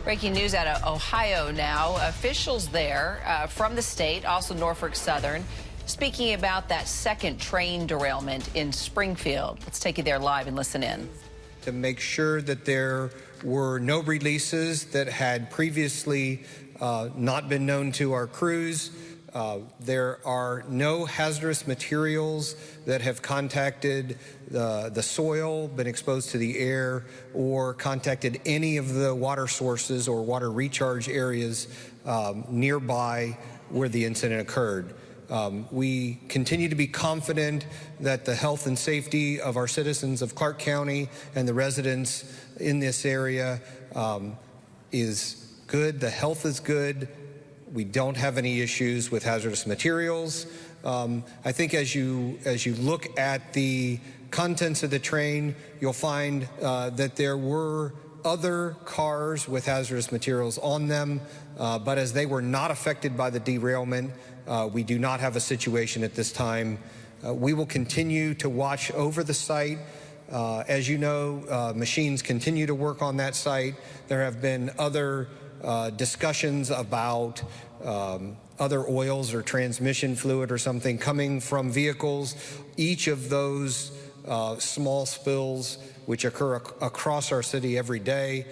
Breaking news out of Ohio now. Officials there from the state, also Norfolk Southern, speaking about that second train derailment in Springfield. Let's take you there live and listen in. To make sure that there were no releases that had previously not been known to our crews. There are no hazardous materials that have contacted the soil, been exposed to the air, or contacted any of the water sources or water recharge areas nearby where the incident occurred. We continue to be confident that the health and safety of our citizens of Clark County and the residents in this area is good. The health is good. We don't have any issues with hazardous materials. I think as you look at the contents of the train, you'll find that there were other cars with hazardous materials on them, but as they were not affected by the derailment, we do not have a situation at this time. We will continue to watch over the site. As you know, machines continue to work on that site. There have been other discussions about other oils or transmission fluid or something coming from vehicles. Each of those small spills, which occur across our city every day,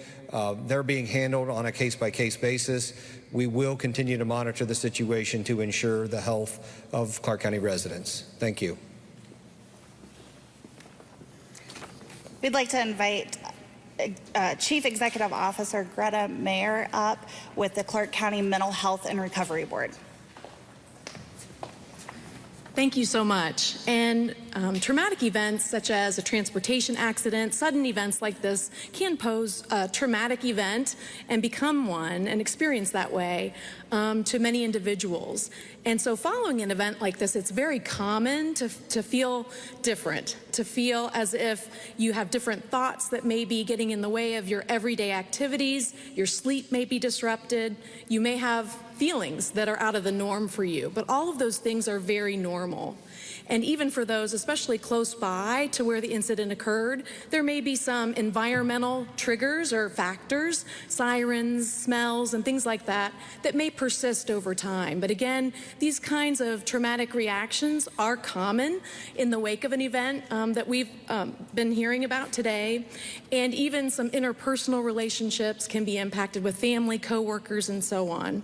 they're being handled on a case-by-case basis. We will continue to monitor the situation to ensure the health of Clark County residents. Thank you. We'd like to invite Chief Executive Officer Greta Mayer up with the Clark County Mental Health and Recovery Board. Thank you so much. And traumatic events such as a transportation accident, sudden events like this can pose a traumatic event and become one and experience that way to many individuals. And so following an event like this, it's very common to feel different, to feel as if you have different thoughts that may be getting in the way of your everyday activities. Your sleep may be disrupted. You may have feelings that are out of the norm for you, but all of those things are very normal. And even for those, especially close by to where the incident occurred, there may be some environmental triggers or factors, sirens, smells, and things like that, that may persist over time. But again, these kinds of traumatic reactions are common in the wake of an event that we've been hearing about today. And even some interpersonal relationships can be impacted with family, coworkers, and so on.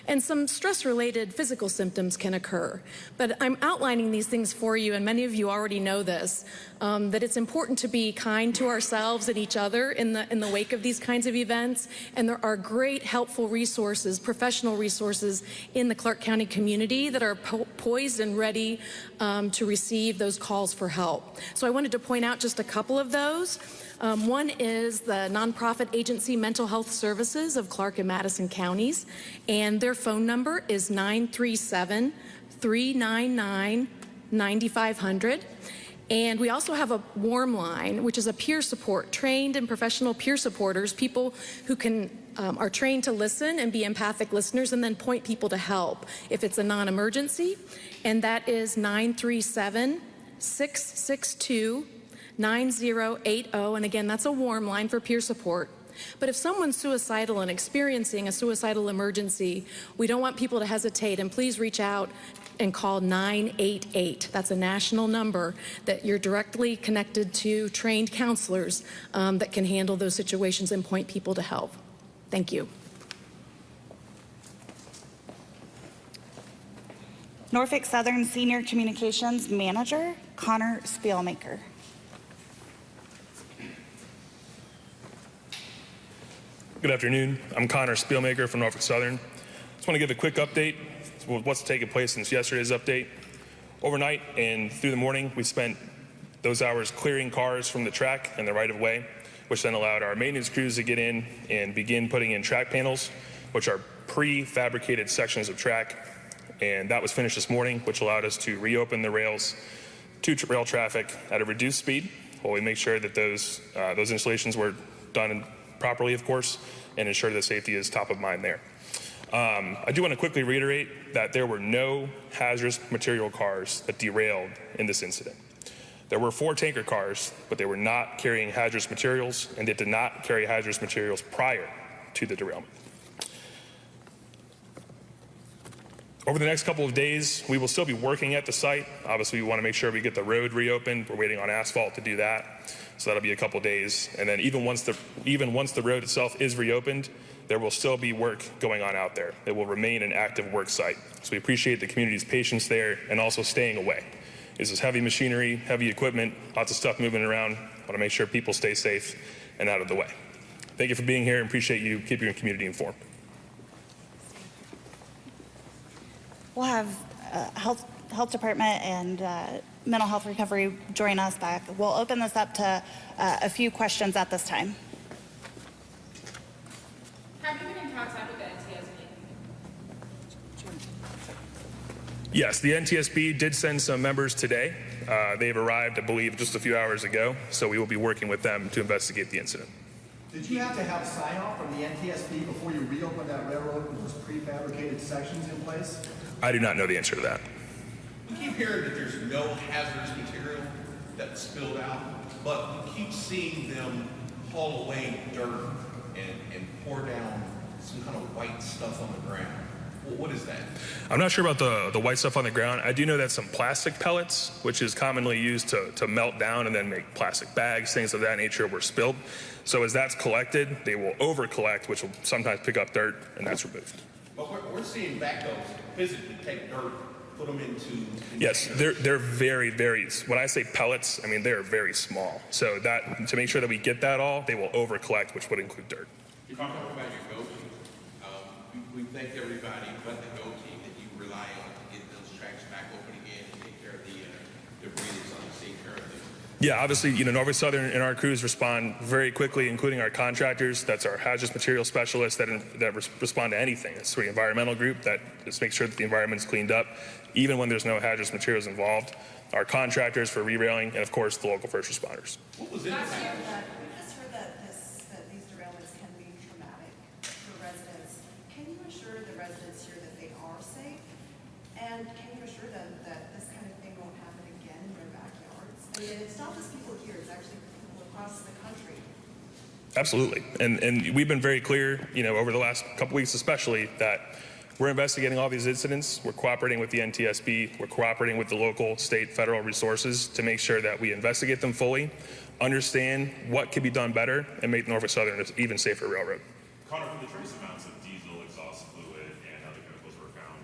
And some stress-related physical symptoms can occur. But I'm outlining these things for you, and many of you already know this, that it's important to be kind to ourselves and each other in the wake of these kinds of events. And there are great helpful resources, professional resources in the Clark County community that are poised and ready to receive those calls for help. So I wanted to point out just a couple of those. One is the nonprofit agency Mental Health Services of Clark and Madison counties, and their phone number is 937-399-9500. And we also have a warm line, which is a peer support, trained and professional peer supporters, people who are trained to listen and be empathic listeners and then point people to help if it's a non-emergency. And that is 937-662-9080. And again, that's a warm line for peer support. But if someone's suicidal and experiencing a suicidal emergency, we don't want people to hesitate, and please reach out and call 988. That's a national number that you're directly connected to trained counselors that can handle those situations and point people to help. Thank you. Norfolk Southern Senior Communications Manager, Connor Spielmaker. Good afternoon. I'm Connor Spielmaker from Norfolk Southern. Just want to give a quick update of what's taken place since yesterday's update. Overnight and through the morning, we spent those hours clearing cars from the track and the right-of-way, which then allowed our maintenance crews to get in and begin putting in track panels, which are prefabricated sections of track. And that was finished this morning, which allowed us to reopen the rails to rail traffic at a reduced speed, while we make sure that those installations were done properly, of course, and ensure that safety is top of mind there. I do want to quickly reiterate that there were no hazardous material cars that derailed in this incident. There were 4 tanker cars, but they were not carrying hazardous materials, and they did not carry hazardous materials prior to the derailment. Over the next couple of days, we will still be working at the site. Obviously, we want to make sure we get the road reopened. We're waiting on asphalt to do that. So that'll be a couple days. And then even once the road itself is reopened, there will still be work going on out there. It will remain an active work site. So we appreciate the community's patience there and also staying away. This is heavy machinery, heavy equipment, lots of stuff moving around. I want to make sure people stay safe and out of the way. Thank you for being here and appreciate you keeping your community informed. We'll have health department and mental health recovery join us back. We'll open this up to a few questions at this time. Have you been in contact with the NTSB? Yes, the NTSB did send some members today. They've arrived, I believe, just a few hours ago, so we will be working with them to investigate the incident. Did you have to have sign-off from the NTSB before you reopened that railroad with those prefabricated sections in place? I do not know the answer to that. We keep hearing that there's no hazardous material that's spilled out, but we keep seeing them haul away dirt and pour down some kind of white stuff on the ground. Well, what is that? I'm not sure about the white stuff on the ground. I do know that some plastic pellets, which is commonly used to melt down and then make plastic bags, things of that nature, were spilled. So as that's collected, they will over-collect, which will sometimes pick up dirt, and that's removed. But we're seeing backhoes physically take dirt, put them into... Yes, they're very, very, when I say pellets, I mean they're very small. So that to make sure that we get that all, they will over-collect, which would include dirt. If I'm talking about your go team, we thank everybody but the go team that you rely on to get those tracks back open again and take care of the debris that's on the scene currently. Yeah, obviously, Norfolk Southern and our crews respond very quickly, including our contractors. That's our hazardous material specialists that respond to anything. It's the environmental group that just makes sure that the environment is cleaned up, even when there's no hazardous materials involved. Our contractors for re-railing, and of course, the local first responders. What was in the package? We just heard that these derailments can be traumatic for residents. Can you assure the residents here that they are safe? And can you assure them that this kind of thing won't happen again in their backyards? I mean, it's not just people here, it's actually people across the country. Absolutely. And we've been very clear, over the last couple weeks especially, that we're investigating all these incidents. We're cooperating with the NTSB. We're cooperating with the local, state, federal resources to make sure that we investigate them fully, understand what can be done better, and make Norfolk Southern an even safer railroad. Connor, from the trace amounts of diesel, exhaust fluid, and other chemicals were found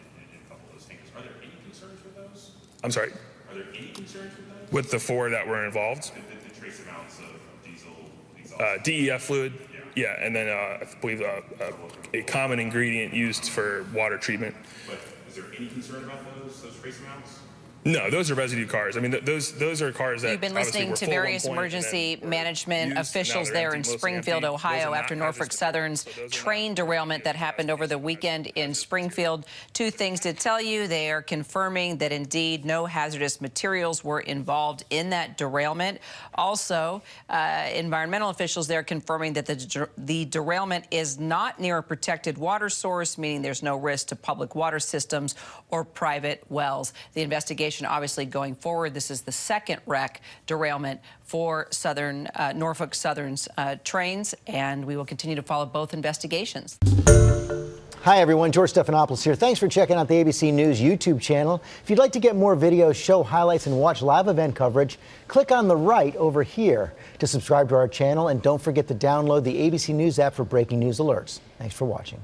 in a couple of those tankers, are there any concerns with those? I'm sorry? Are there any concerns with those? With the 4 that were involved? The trace amounts of diesel, exhaust DEF fluid. Yeah, and then I believe a common ingredient used for water treatment. But is there any concern about those trace amounts? No, those are residue cars. I mean, those are cars that You've been listening to various emergency management officials there in Springfield, Ohio, after Norfolk Southern's train derailment that happened over the weekend in Springfield. 2 things to tell you. They are confirming that indeed no hazardous materials were involved in that derailment. Also, environmental officials there confirming that the derailment is not near a protected water source, meaning there's no risk to public water systems or private wells. The investigation obviously going forward. This is the second wreck derailment for Norfolk Southern's trains, and we will continue to follow both investigations. Hi everyone, George Stephanopoulos here. Thanks for checking out the ABC News YouTube channel. If you'd like to get more videos, show highlights, and watch live event coverage, click on the right over here to subscribe to our channel, and don't forget to download the ABC News app for breaking news alerts. Thanks for watching.